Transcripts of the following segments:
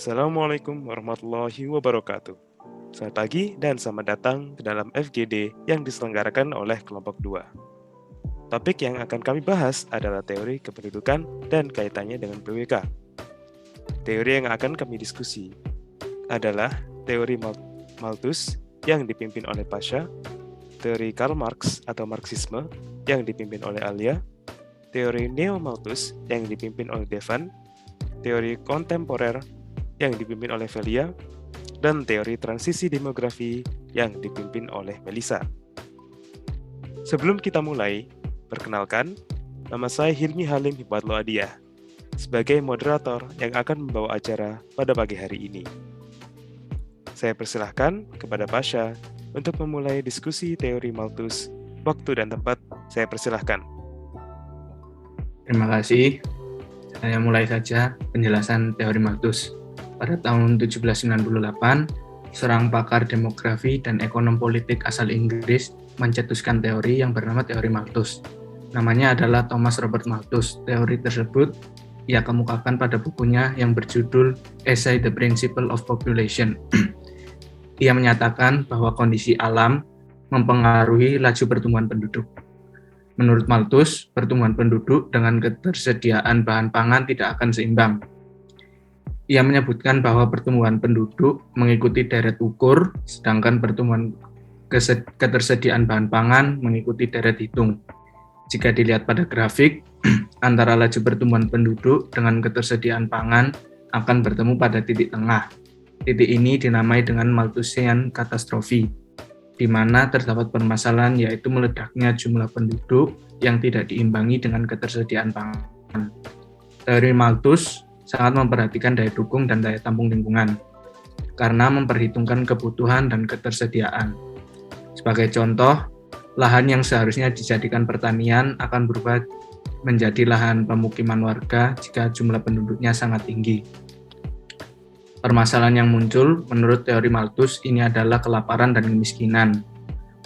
Assalamualaikum warahmatullahi wabarakatuh. Selamat pagi dan selamat datang ke dalam FGD yang diselenggarakan oleh kelompok 2. Topik yang akan kami bahas adalah teori kependudukan dan kaitannya dengan PWK. Teori yang akan kami diskusi adalah teori Malthus yang dipimpin oleh Pasha, teori Karl Marx atau Marxisme yang dipimpin oleh Alia, teori Neo-Malthus yang dipimpin oleh Devan, teori kontemporer yang dipimpin oleh Velia, dan teori transisi demografi yang dipimpin oleh Melissa. Sebelum kita mulai, perkenalkan, nama saya Hilmi Halim Hikmatlo Adiyah, sebagai moderator yang akan membawa acara pada pagi hari ini. Saya persilahkan kepada Pasha untuk memulai diskusi teori Malthus. Waktu dan tempat, saya persilahkan. Terima kasih. Saya mulai saja penjelasan teori Malthus. Pada tahun 1798, seorang pakar demografi dan ekonom politik asal Inggris mencetuskan teori yang bernama teori Malthus. Namanya adalah Thomas Robert Malthus. Teori tersebut ia kemukakan pada bukunya yang berjudul Essay the Principle of Population. Ia menyatakan bahwa kondisi alam mempengaruhi laju pertumbuhan penduduk. Menurut Malthus, pertumbuhan penduduk dengan ketersediaan bahan pangan tidak akan seimbang. Ia menyebutkan bahwa pertumbuhan penduduk mengikuti deret ukur, sedangkan pertumbuhan ketersediaan bahan pangan mengikuti deret hitung. Jika dilihat pada grafik, antara laju pertumbuhan penduduk dengan ketersediaan pangan akan bertemu pada titik tengah. Titik ini dinamai dengan Malthusian katastrofi, di mana terdapat permasalahan yaitu meledaknya jumlah penduduk yang tidak diimbangi dengan ketersediaan pangan. Teori Malthus sangat memperhatikan daya dukung dan daya tampung lingkungan, karena memperhitungkan kebutuhan dan ketersediaan. Sebagai contoh, lahan yang seharusnya dijadikan pertanian akan berubah menjadi lahan pemukiman warga jika jumlah penduduknya sangat tinggi. Permasalahan yang muncul menurut teori Malthus ini adalah kelaparan dan kemiskinan.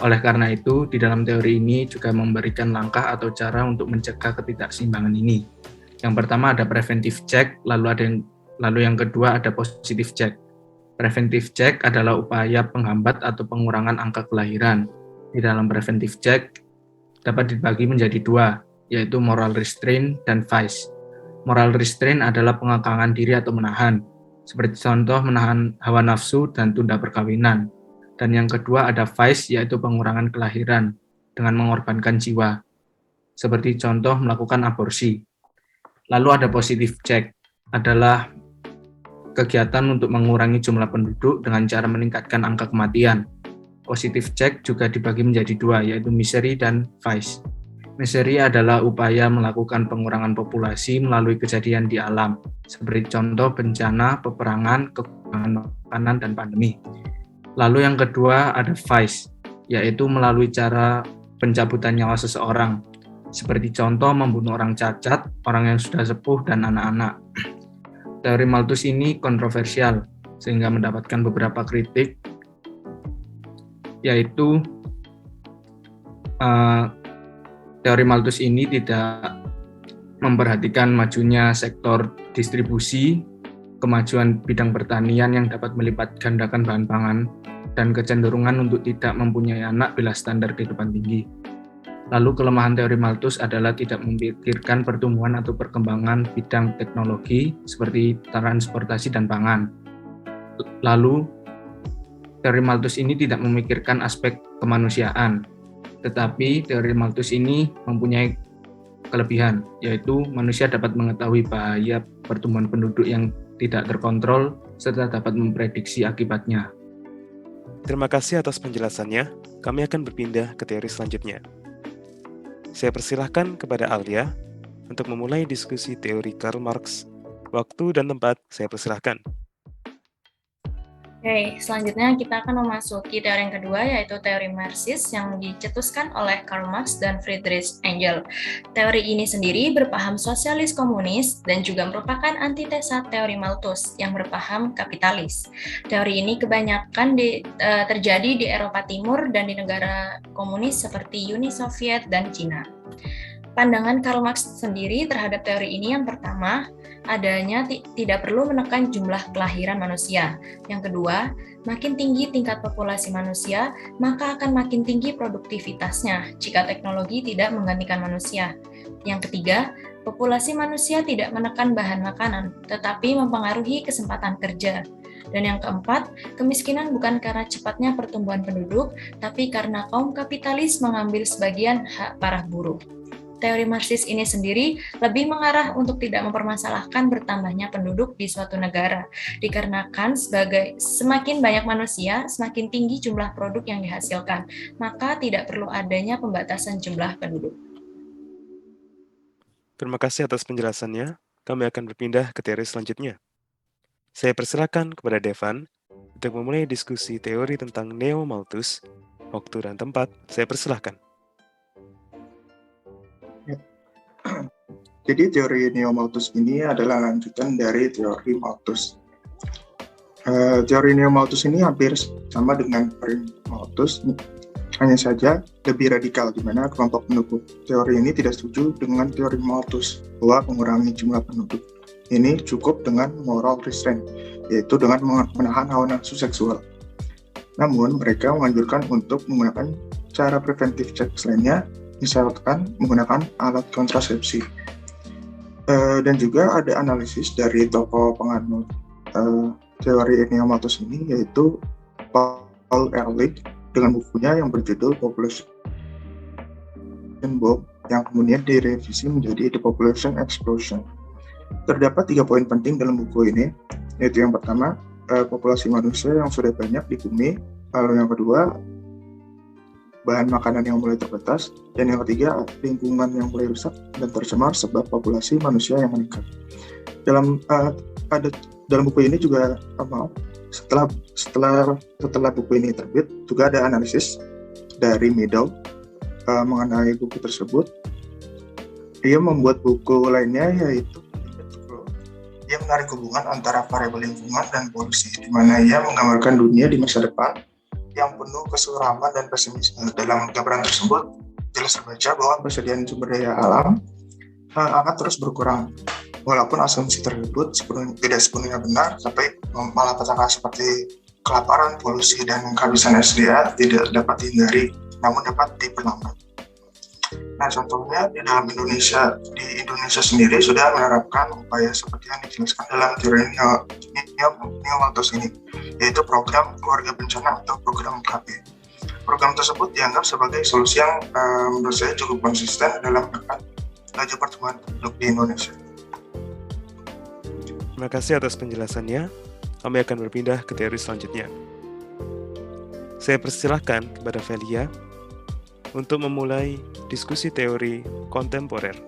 Oleh karena itu, di dalam teori ini juga memberikan langkah atau cara untuk mencegah ketidakseimbangan ini. Yang pertama ada preventive check, lalu yang kedua ada positive check. Preventive check adalah upaya penghambat atau pengurangan angka kelahiran. Di dalam preventive check dapat dibagi menjadi dua, yaitu moral restraint dan vice. Moral restraint adalah pengekangan diri atau menahan, seperti contoh menahan hawa nafsu dan tunda perkawinan. Dan yang kedua ada vice, yaitu pengurangan kelahiran dengan mengorbankan jiwa, seperti contoh melakukan aborsi. Lalu ada positive check, adalah kegiatan untuk mengurangi jumlah penduduk dengan cara meningkatkan angka kematian. Positive check juga dibagi menjadi dua, yaitu misery dan vice. Misery adalah upaya melakukan pengurangan populasi melalui kejadian di alam, seperti contoh bencana, peperangan, kekurangan makanan, dan pandemi. Lalu yang kedua ada vice, yaitu melalui cara pencabutan nyawa seseorang, seperti contoh membunuh orang cacat, orang yang sudah sepuh, dan anak-anak. Teori Malthus ini kontroversial, sehingga mendapatkan beberapa kritik, yaitu teori Malthus ini tidak memperhatikan majunya sektor distribusi, kemajuan bidang pertanian yang dapat melipat gandakan bahan pangan, dan kecenderungan untuk tidak mempunyai anak bila standar kehidupan tinggi. Lalu kelemahan teori Malthus adalah tidak memikirkan pertumbuhan atau perkembangan bidang teknologi seperti transportasi dan pangan. Lalu teori Malthus ini tidak memikirkan aspek kemanusiaan, tetapi teori Malthus ini mempunyai kelebihan, yaitu manusia dapat mengetahui bahaya pertumbuhan penduduk yang tidak terkontrol serta dapat memprediksi akibatnya. Terima kasih atas penjelasannya. Kami akan berpindah ke teori selanjutnya. Saya persilahkan kepada Alia untuk memulai diskusi teori Karl Marx. Waktu dan tempat, saya persilahkan. Oke, selanjutnya kita akan memasuki teori yang kedua, yaitu teori Marxis yang dicetuskan oleh Karl Marx dan Friedrich Engels. Teori ini sendiri berpaham sosialis komunis dan juga merupakan antitesa teori Malthus yang berpaham kapitalis. Teori ini kebanyakan terjadi di Eropa Timur dan di negara komunis seperti Uni Soviet dan Cina. Pandangan Karl Marx sendiri terhadap teori ini yang pertama, adanya tidak perlu menekan jumlah kelahiran manusia. Yang kedua, makin tinggi tingkat populasi manusia, maka akan makin tinggi produktivitasnya jika teknologi tidak menggantikan manusia. Yang ketiga, populasi manusia tidak menekan bahan makanan, tetapi mempengaruhi kesempatan kerja. Dan yang keempat, kemiskinan bukan karena cepatnya pertumbuhan penduduk, tapi karena kaum kapitalis mengambil sebagian hak para buruh. Teori Marxis ini sendiri lebih mengarah untuk tidak mempermasalahkan bertambahnya penduduk di suatu negara, dikarenakan semakin banyak manusia, semakin tinggi jumlah produk yang dihasilkan, maka tidak perlu adanya pembatasan jumlah penduduk. Terima kasih atas penjelasannya. Kami akan berpindah ke teori selanjutnya. Saya persilakan kepada Devan untuk memulai diskusi teori tentang Neo Malthus. Waktu dan tempat, saya persilahkan. Jadi teori Neo Malthus ini adalah lanjutan dari teori Malthus. Teori Neo Malthus ini hampir sama dengan teori Malthus, hanya saja lebih radikal, di mana kelompok pendukung teori ini tidak setuju dengan teori Malthus bahwa mengurangi jumlah penduduk ini cukup dengan moral restraint, yaitu dengan menahan hawa nafsu seksual. Namun mereka menganjurkan untuk menggunakan cara preventif seks lainnya, misalkan menggunakan alat kontrasepsi. Dan juga ada analisis dari tokoh penganut teori Neo Malthus ini, yaitu Paul Ehrlich, dengan bukunya yang berjudul Population Bomb, yang kemudian direvisi menjadi The Population Explosion. Terdapat 3 poin penting dalam buku ini, yaitu yang pertama, populasi manusia yang sudah banyak di bumi, lalu yang kedua, bahan makanan yang mulai terbatas, dan yang ketiga, lingkungan yang mulai rusak dan tercemar sebab populasi manusia yang meningkat. Dalam buku ini juga setelah buku ini terbit, juga ada analisis dari Meadow mengenai buku tersebut. Dia membuat buku lainnya, yaitu dia menarik hubungan antara variabel lingkungan dan polusi, di mana ia menggambarkan dunia di masa depan yang penuh kesuraman dan pesimisme. Dalam gambaran tersebut, jelas terbaca bahwa persediaan sumber daya alam akan terus berkurang. Walaupun asumsi tersebut tidak sepenuhnya benar, tapi malapetaka seperti kelaparan, polusi, dan kehabisan SDA tidak dapat dihindari, namun dapat diperlambat. Nah, contohnya di Indonesia sendiri sudah menerapkan upaya seperti yang dijelaskan dalam teori Neo Malthus ini, yaitu program keluarga bencana atau program KB. Program tersebut dianggap sebagai solusi yang menurut saya cukup konsisten dalam menekan laju pertumbuhan penduduk di Indonesia. Terima kasih atas penjelasannya. Kami akan berpindah ke teori selanjutnya. Saya persilahkan kepada Velia untuk memulai diskusi teori kontemporer.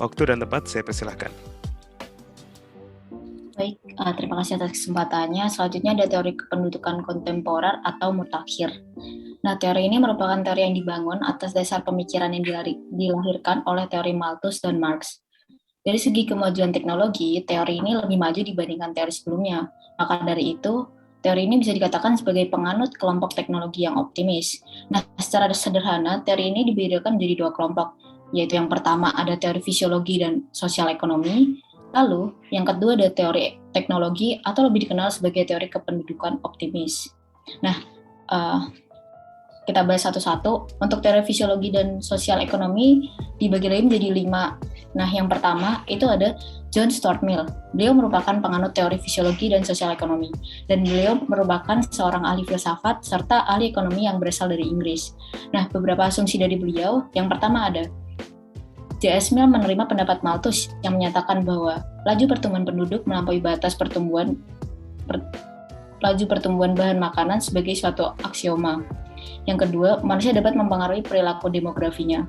Waktu dan tempat saya persilahkan. Baik, terima kasih atas kesempatannya. Selanjutnya ada teori kependudukan kontemporer atau mutakhir. Nah, teori ini merupakan teori yang dibangun atas dasar pemikiran yang dilahirkan oleh teori Malthus dan Marx. Dari segi kemajuan teknologi, teori ini lebih maju dibandingkan teori sebelumnya. Maka dari itu, teori ini bisa dikatakan sebagai penganut kelompok teknologi yang optimis. Nah, secara sederhana, teori ini dibedakan menjadi 2 kelompok, yaitu yang pertama ada teori fisiologi dan sosial ekonomi, lalu yang kedua ada teori teknologi atau lebih dikenal sebagai teori kependudukan optimis. Nah, kita bahas satu-satu. Untuk teori fisiologi dan sosial ekonomi dibagi lagi menjadi 5. Nah, yang pertama itu ada John Stuart Mill. Beliau merupakan penganut teori fisiologi dan sosial ekonomi, dan beliau merupakan seorang ahli filsafat serta ahli ekonomi yang berasal dari Inggris. Nah, beberapa asumsi dari beliau, yang pertama ada J.S. Mill menerima pendapat Malthus yang menyatakan bahwa laju pertumbuhan penduduk melampaui batas pertumbuhan bahan makanan sebagai suatu aksioma. Yang kedua, manusia dapat mempengaruhi perilaku demografinya.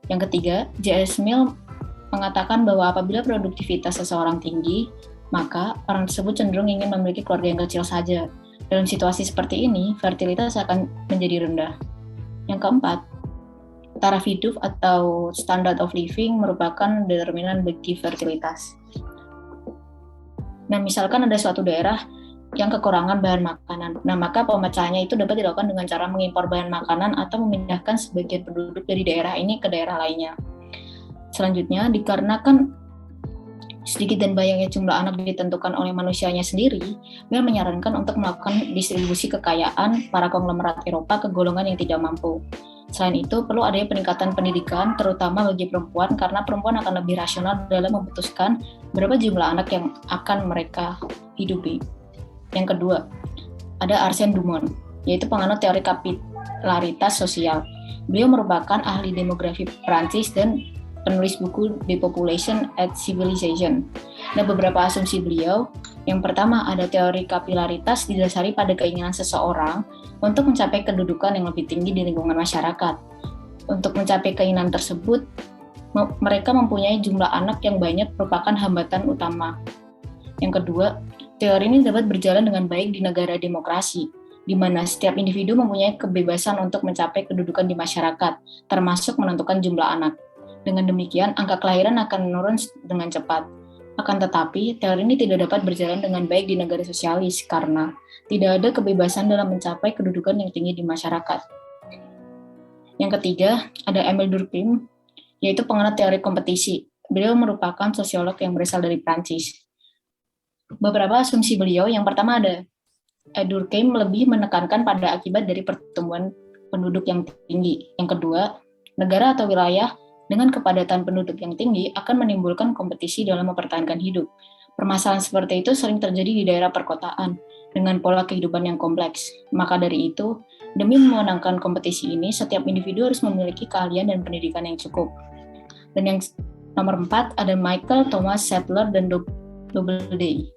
Yang ketiga, J.S. Mill mengatakan bahwa apabila produktivitas seseorang tinggi, maka orang tersebut cenderung ingin memiliki keluarga yang kecil saja. Dalam situasi seperti ini, fertilitas akan menjadi rendah. Yang keempat, taraf hidup atau standard of living merupakan determinan bagi fertilitas. Nah, misalkan ada suatu daerah yang kekurangan bahan makanan. Nah, maka pemecahannya itu dapat dilakukan dengan cara mengimpor bahan makanan atau memindahkan sebagian penduduk dari daerah ini ke daerah lainnya. Selanjutnya, dikarenakan sedikit dan banyaknya jumlah anak ditentukan oleh manusianya sendiri, Mill menyarankan untuk melakukan distribusi kekayaan para konglomerat Eropa ke golongan yang tidak mampu. Selain itu, perlu adanya peningkatan pendidikan, terutama bagi perempuan, karena perempuan akan lebih rasional dalam memutuskan berapa jumlah anak yang akan mereka hidupi. Yang kedua, ada Arsène Dumont, yaitu penganut teori kapilaritas sosial. Beliau merupakan ahli demografi Prancis dan penulis buku The Population and Civilization. Nah, beberapa asumsi beliau, yang pertama ada teori kapilaritas didasari pada keinginan seseorang untuk mencapai kedudukan yang lebih tinggi di lingkungan masyarakat. Untuk mencapai keinginan tersebut, mereka mempunyai jumlah anak yang banyak merupakan hambatan utama. Yang kedua, teori ini dapat berjalan dengan baik di negara demokrasi, di mana setiap individu mempunyai kebebasan untuk mencapai kedudukan di masyarakat, termasuk menentukan jumlah anak. Dengan demikian, angka kelahiran akan menurun dengan cepat. Akan tetapi, teori ini tidak dapat berjalan dengan baik di negara sosialis karena tidak ada kebebasan dalam mencapai kedudukan yang tinggi di masyarakat. Yang ketiga, ada Émile Durkheim, yaitu penganut teori kompetisi. Beliau merupakan sosiolog yang berasal dari Prancis. Beberapa asumsi beliau, yang pertama ada Durkheim lebih menekankan pada akibat dari pertumbuhan penduduk yang tinggi. Yang kedua, negara atau wilayah dengan kepadatan penduduk yang tinggi akan menimbulkan kompetisi dalam mempertahankan hidup. Permasalahan seperti itu sering terjadi di daerah perkotaan dengan pola kehidupan yang kompleks. Maka dari itu, demi memenangkan kompetisi ini, setiap individu harus memiliki keahlian dan pendidikan yang cukup. Dan yang nomor 4 ada Michael Thomas Sadler dan Doubleday.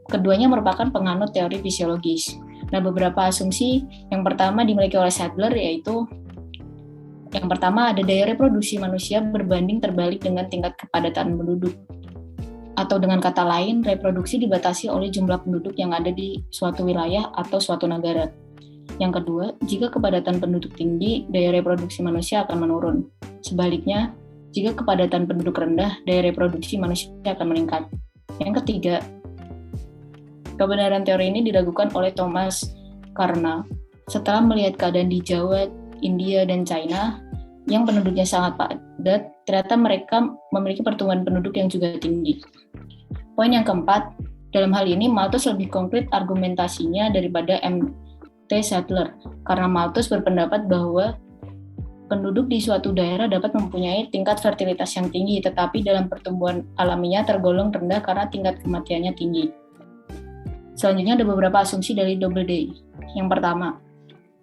Keduanya merupakan penganut teori fisiologis. Nah, beberapa asumsi yang pertama dimiliki oleh Sadler yaitu yang pertama ada daya reproduksi manusia berbanding terbalik dengan tingkat kepadatan penduduk. Atau dengan kata lain, reproduksi dibatasi oleh jumlah penduduk yang ada di suatu wilayah atau suatu negara. Yang kedua, jika kepadatan penduduk tinggi, daya reproduksi manusia akan menurun. Sebaliknya, jika kepadatan penduduk rendah, daya reproduksi manusia akan meningkat. Yang ketiga, kebenaran teori ini diragukan oleh Thomas karena setelah melihat keadaan di Jawa, India, dan China yang penduduknya sangat padat, ternyata mereka memiliki pertumbuhan penduduk yang juga tinggi. Poin yang keempat, dalam hal ini Malthus lebih konkret argumentasinya daripada M.T. Sadler, karena Malthus berpendapat bahwa penduduk di suatu daerah dapat mempunyai tingkat fertilitas yang tinggi, tetapi dalam pertumbuhan alaminya tergolong rendah karena tingkat kematiannya tinggi. Selanjutnya ada beberapa asumsi dari Doubleday. Yang pertama,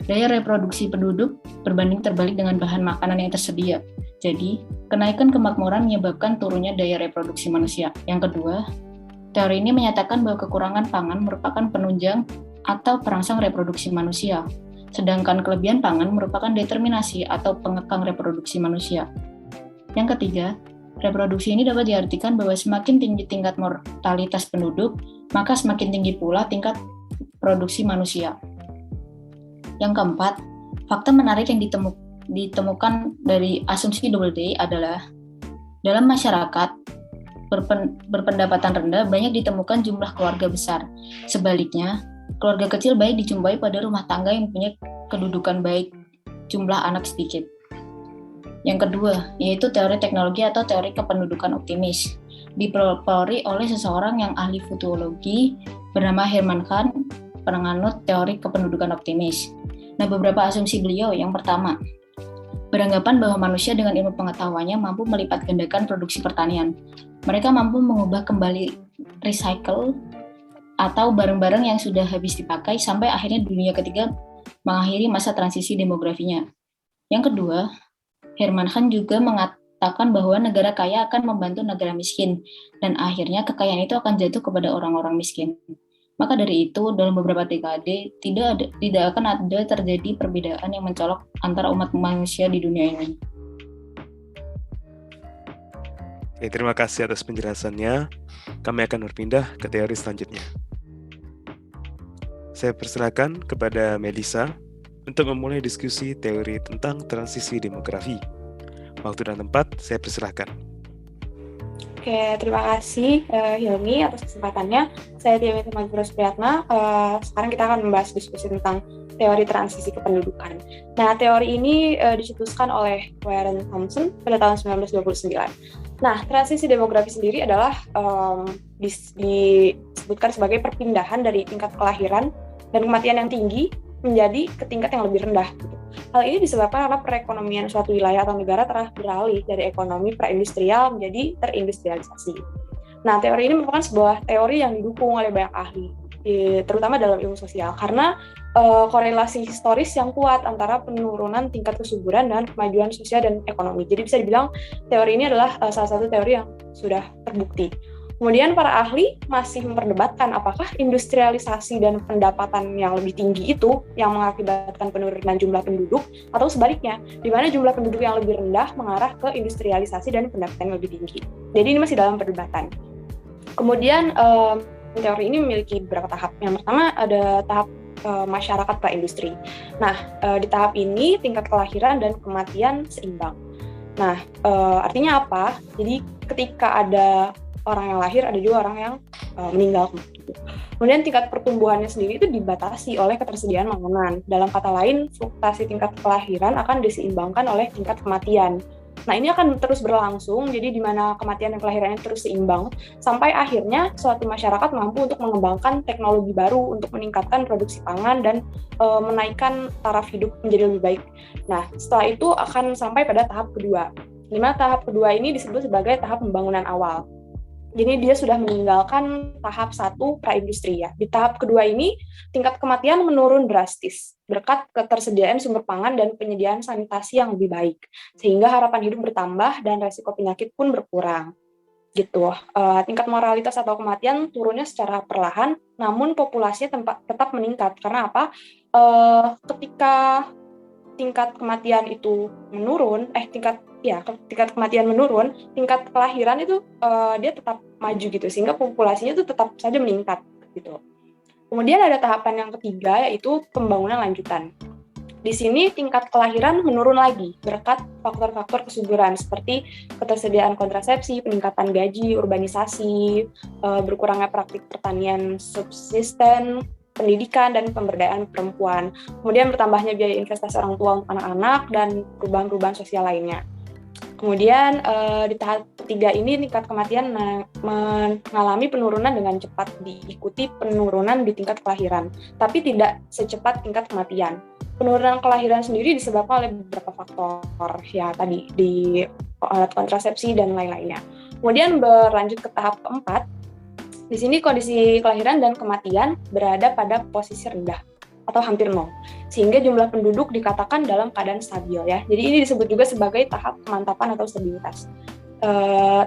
daya reproduksi penduduk berbanding terbalik dengan bahan makanan yang tersedia. Jadi, kenaikan kemakmuran menyebabkan turunnya daya reproduksi manusia. Yang kedua, teori ini menyatakan bahwa kekurangan pangan merupakan penunjang atau perangsang reproduksi manusia, sedangkan kelebihan pangan merupakan determinasi atau pengekang reproduksi manusia. Yang ketiga, reproduksi ini dapat diartikan bahwa semakin tinggi tingkat mortalitas penduduk, maka semakin tinggi pula tingkat produksi manusia. Yang keempat, fakta menarik yang ditemukan dari asumsi Doubleday adalah dalam masyarakat berpendapatan rendah banyak ditemukan jumlah keluarga besar. Sebaliknya, keluarga kecil baik dijumpai pada rumah tangga yang punya kedudukan baik, jumlah anak sedikit. Yang kedua, yaitu teori teknologi atau teori kependudukan optimis. Dipelopori oleh seseorang yang ahli futurologi bernama Herman Kahn, penganut teori kependudukan optimis. Nah, beberapa asumsi beliau. Yang pertama, beranggapan bahwa manusia dengan ilmu pengetahuannya mampu melipat gandakan produksi pertanian. Mereka mampu mengubah kembali recycle atau barang-barang yang sudah habis dipakai sampai akhirnya dunia ketiga mengakhiri masa transisi demografinya. Yang kedua, Herman Kahn juga mengatakan bahwa negara kaya akan membantu negara miskin dan akhirnya kekayaan itu akan jatuh kepada orang-orang miskin. Maka dari itu, dalam beberapa dekade, tidak akan ada terjadi perbedaan yang mencolok antara umat manusia di dunia ini. Oke, terima kasih atas penjelasannya. Kami akan berpindah ke teori selanjutnya. Saya persilakan kepada Melissa untuk memulai diskusi teori tentang transisi demografi. Waktu dan tempat, saya persilakan. Oke, terima kasih Hilmi atas kesempatannya. Saya Tia Mitra Magdura Supriyatna. Sekarang kita akan membahas diskusi tentang teori transisi kependudukan. Nah, teori ini dicetuskan oleh Warren Thompson pada tahun 1929. Nah, transisi demografi sendiri adalah disebutkan sebagai perpindahan dari tingkat kelahiran dan kematian yang tinggi menjadi ke tingkat yang lebih rendah. Hal ini disebabkan karena perekonomian suatu wilayah atau negara telah beralih dari ekonomi praindustrial menjadi terindustrialisasi. Nah, teori ini merupakan sebuah teori yang didukung oleh banyak ahli, terutama dalam ilmu sosial, karena korelasi historis yang kuat antara penurunan tingkat kesuburan dan kemajuan sosial dan ekonomi. Jadi bisa dibilang teori ini adalah salah satu teori yang sudah terbukti. Kemudian para ahli masih memperdebatkan apakah industrialisasi dan pendapatan yang lebih tinggi itu yang mengakibatkan penurunan jumlah penduduk atau sebaliknya, di mana jumlah penduduk yang lebih rendah mengarah ke industrialisasi dan pendapatan yang lebih tinggi. Jadi ini masih dalam perdebatan. Kemudian teori ini memiliki beberapa tahap. Yang pertama ada tahap masyarakat praindustri. Nah, di tahap ini tingkat kelahiran dan kematian seimbang. Nah, artinya apa? Jadi ketika ada orang yang lahir, ada juga orang yang meninggal. Kemudian tingkat pertumbuhannya sendiri itu dibatasi oleh ketersediaan makanan. Dalam kata lain, fluktuasi tingkat kelahiran akan diseimbangkan oleh tingkat kematian. Nah, ini akan terus berlangsung, jadi di mana kematian dan kelahirannya terus seimbang, sampai akhirnya suatu masyarakat mampu untuk mengembangkan teknologi baru untuk meningkatkan produksi pangan dan menaikkan taraf hidup menjadi lebih baik. Nah, setelah itu akan sampai pada tahap kedua. Di mana tahap kedua ini disebut sebagai tahap pembangunan awal. Jadi dia sudah meninggalkan tahap 1 praindustri ya. Di tahap kedua ini tingkat kematian menurun drastis berkat ketersediaan sumber pangan dan penyediaan sanitasi yang lebih baik, sehingga harapan hidup bertambah dan resiko penyakit pun berkurang. Gitu. Tingkat moralitas atau kematian turunnya secara perlahan, namun populasinya tetap meningkat. Karena apa? Ketika tingkat kematian itu menurun, tingkat kematian menurun, tingkat kelahiran itu dia tetap maju gitu, sehingga populasinya itu tetap saja meningkat gitu. Kemudian ada tahapan yang ketiga, yaitu pembangunan lanjutan. Di sini tingkat kelahiran menurun lagi berkat faktor-faktor kesuburan seperti ketersediaan kontrasepsi, peningkatan gaji, urbanisasi, berkurangnya praktik pertanian subsisten, pendidikan, dan pemberdayaan perempuan. Kemudian bertambahnya biaya investasi orang tua untuk anak-anak dan perubahan-perubahan sosial lainnya. Kemudian di tahap ketiga ini tingkat kematian mengalami penurunan dengan cepat, diikuti penurunan di tingkat kelahiran, tapi tidak secepat tingkat kematian. Penurunan kelahiran sendiri disebabkan oleh beberapa faktor, ya tadi di alat kontrasepsi dan lain-lainnya. Kemudian berlanjut ke tahap keempat. Di sini kondisi kelahiran dan kematian berada pada posisi rendah atau hampir nol, sehingga jumlah penduduk dikatakan dalam keadaan stabil ya. Jadi ini disebut juga sebagai tahap kemantapan atau stabilitas.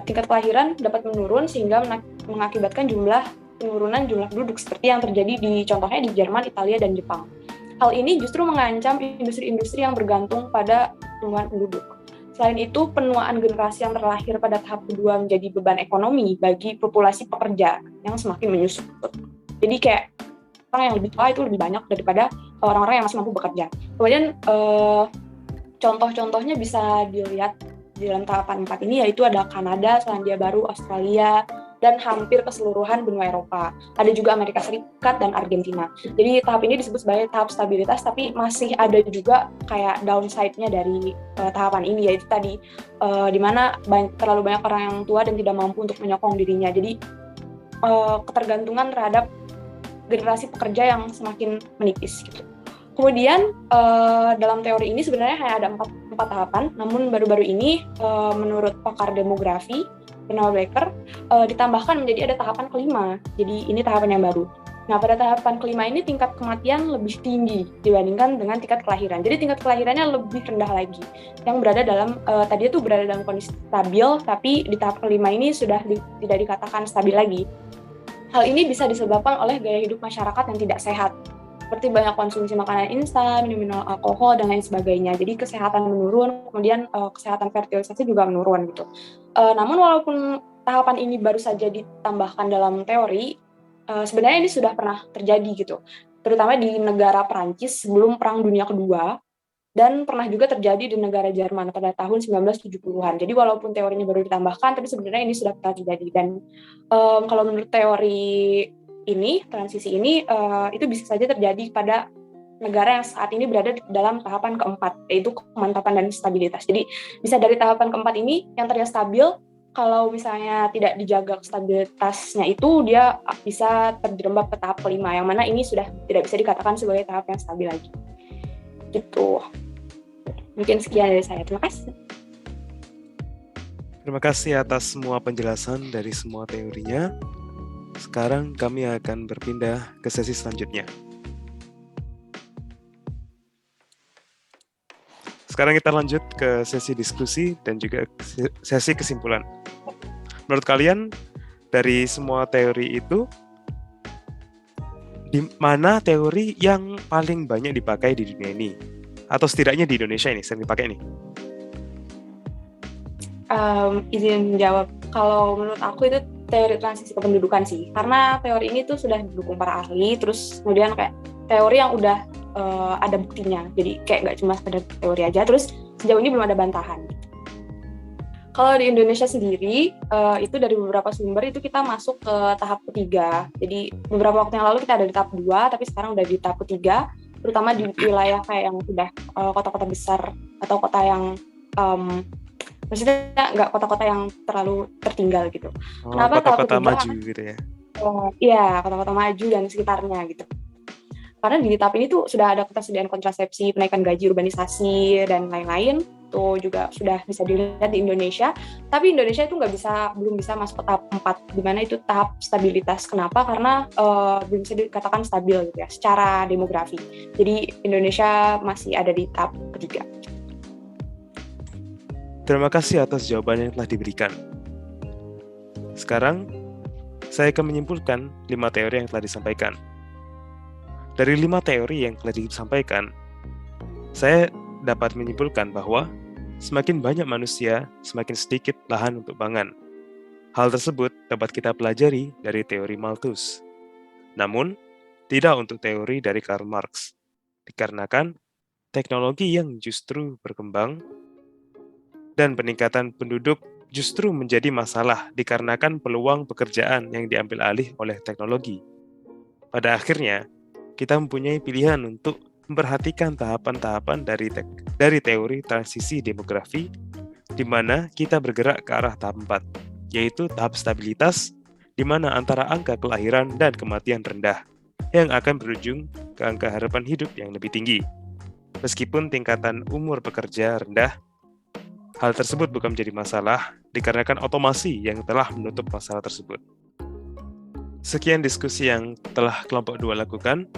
Tingkat kelahiran dapat menurun sehingga mengakibatkan penurunan jumlah penduduk seperti yang terjadi contohnya di Jerman, Italia, dan Jepang. Hal ini justru mengancam industri-industri yang bergantung pada pertumbuhan penduduk. Selain itu, penuaan generasi yang terlahir pada tahap kedua menjadi beban ekonomi bagi populasi pekerja yang semakin menyusut. Jadi kayak orang yang lebih tua itu lebih banyak daripada orang-orang yang masih mampu bekerja. Kemudian contoh-contohnya bisa dilihat di dalam tahapan 4 ini, yaitu ada Kanada, Selandia Baru, Australia, dan hampir keseluruhan benua Eropa. Ada juga Amerika Serikat dan Argentina. Jadi tahap ini disebut sebagai tahap stabilitas, tapi masih ada juga kayak downside-nya dari tahapan ini, yaitu tadi di mana terlalu banyak orang yang tua dan tidak mampu untuk menyokong dirinya. Jadi ketergantungan terhadap generasi pekerja yang semakin menipis gitu. Kemudian dalam teori ini sebenarnya hanya ada empat tahapan, namun baru-baru ini menurut pakar demografi Bernard Becker ditambahkan menjadi ada tahapan kelima. Jadi ini tahapan yang baru. Nah, pada tahapan kelima ini tingkat kematian lebih tinggi dibandingkan dengan tingkat kelahiran. Jadi tingkat kelahirannya lebih rendah lagi. Yang berada dalam tadi itu berada dalam kondisi stabil, tapi di tahap kelima ini sudah tidak dikatakan stabil lagi. Hal ini bisa disebabkan oleh gaya hidup masyarakat yang tidak sehat, seperti banyak konsumsi makanan instan, minum alkohol, dan lain sebagainya. Jadi kesehatan menurun, kemudian kesehatan fertilisasi juga menurun gitu. Namun walaupun tahapan ini baru saja ditambahkan dalam teori, sebenarnya ini sudah pernah terjadi gitu, terutama di negara Perancis sebelum Perang Dunia Kedua, dan pernah juga terjadi di negara Jerman pada tahun 1970-an. Jadi walaupun teorinya baru ditambahkan, tapi sebenarnya ini sudah pernah terjadi. Dan kalau menurut teori ini, transisi ini, itu bisa saja terjadi pada negara yang saat ini berada dalam tahapan keempat, yaitu kemantapan dan stabilitas. Jadi bisa dari tahapan keempat ini yang terlihat stabil, kalau misalnya tidak dijaga stabilitasnya itu, dia bisa terjerembab ke tahap kelima, yang mana ini sudah tidak bisa dikatakan sebagai tahap yang stabil lagi. Gitu. Mungkin sekian dari saya. Terima kasih. Terima kasih atas semua penjelasan dari semua teorinya. Sekarang kami akan berpindah ke sesi selanjutnya. Sekarang kita lanjut ke sesi diskusi dan juga sesi kesimpulan. Menurut kalian, dari semua teori itu, di mana teori yang paling banyak dipakai di dunia ini? Atau setidaknya di Indonesia ini sering dipakai nih? Izin menjawab, kalau menurut aku itu teori transisi kependudukan sih, karena teori ini tuh sudah didukung para ahli, terus kemudian kayak teori yang udah ada buktinya, jadi kayak nggak cuma sekedar teori aja, terus sejauh ini belum ada bantahan. Kalau di Indonesia sendiri, itu dari beberapa sumber itu kita masuk ke tahap ketiga, jadi beberapa waktu yang lalu kita ada di tahap 2, tapi sekarang udah di tahap ketiga, terutama di wilayah kayak yang sudah kota-kota besar atau kota yang maksudnya nggak kota-kota yang terlalu tertinggal gitu. Kenapa kota-kota maju gitu ya? Iya, kota-kota maju dan sekitarnya gitu. Karena di tahap ini tuh sudah ada ketersediaan kontrasepsi, penaikan gaji, urbanisasi, dan lain-lain. Itu juga sudah bisa dilihat di Indonesia. Tapi Indonesia itu belum bisa masuk ke tahap 4, di mana itu tahap stabilitas. Kenapa? Karena belum bisa dikatakan stabil gitu ya, secara demografi. Jadi Indonesia masih ada di tahap ketiga. Terima kasih atas jawaban yang telah diberikan. Sekarang, saya akan menyimpulkan 5 teori yang telah disampaikan. Dari 5 teori yang telah disampaikan, saya dapat menyimpulkan bahwa semakin banyak manusia, semakin sedikit lahan untuk pangan. Hal tersebut dapat kita pelajari dari teori Malthus. Namun, tidak untuk teori dari Karl Marx, dikarenakan teknologi yang justru berkembang dan peningkatan penduduk justru menjadi masalah dikarenakan peluang pekerjaan yang diambil alih oleh teknologi. Pada akhirnya, kita mempunyai pilihan untuk memperhatikan tahapan-tahapan dari teori transisi demografi, di mana kita bergerak ke arah tahap 4, yaitu tahap stabilitas, di mana antara angka kelahiran dan kematian rendah, yang akan berujung ke angka harapan hidup yang lebih tinggi. Meskipun tingkatan umur pekerja rendah, hal tersebut bukan menjadi masalah dikarenakan otomasi yang telah menutup masalah tersebut. Sekian diskusi yang telah kelompok 2 lakukan.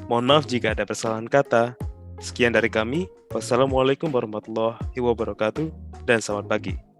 Mohon maaf jika ada kesalahan kata. Sekian dari kami. Wassalamualaikum warahmatullahi wabarakatuh dan selamat pagi.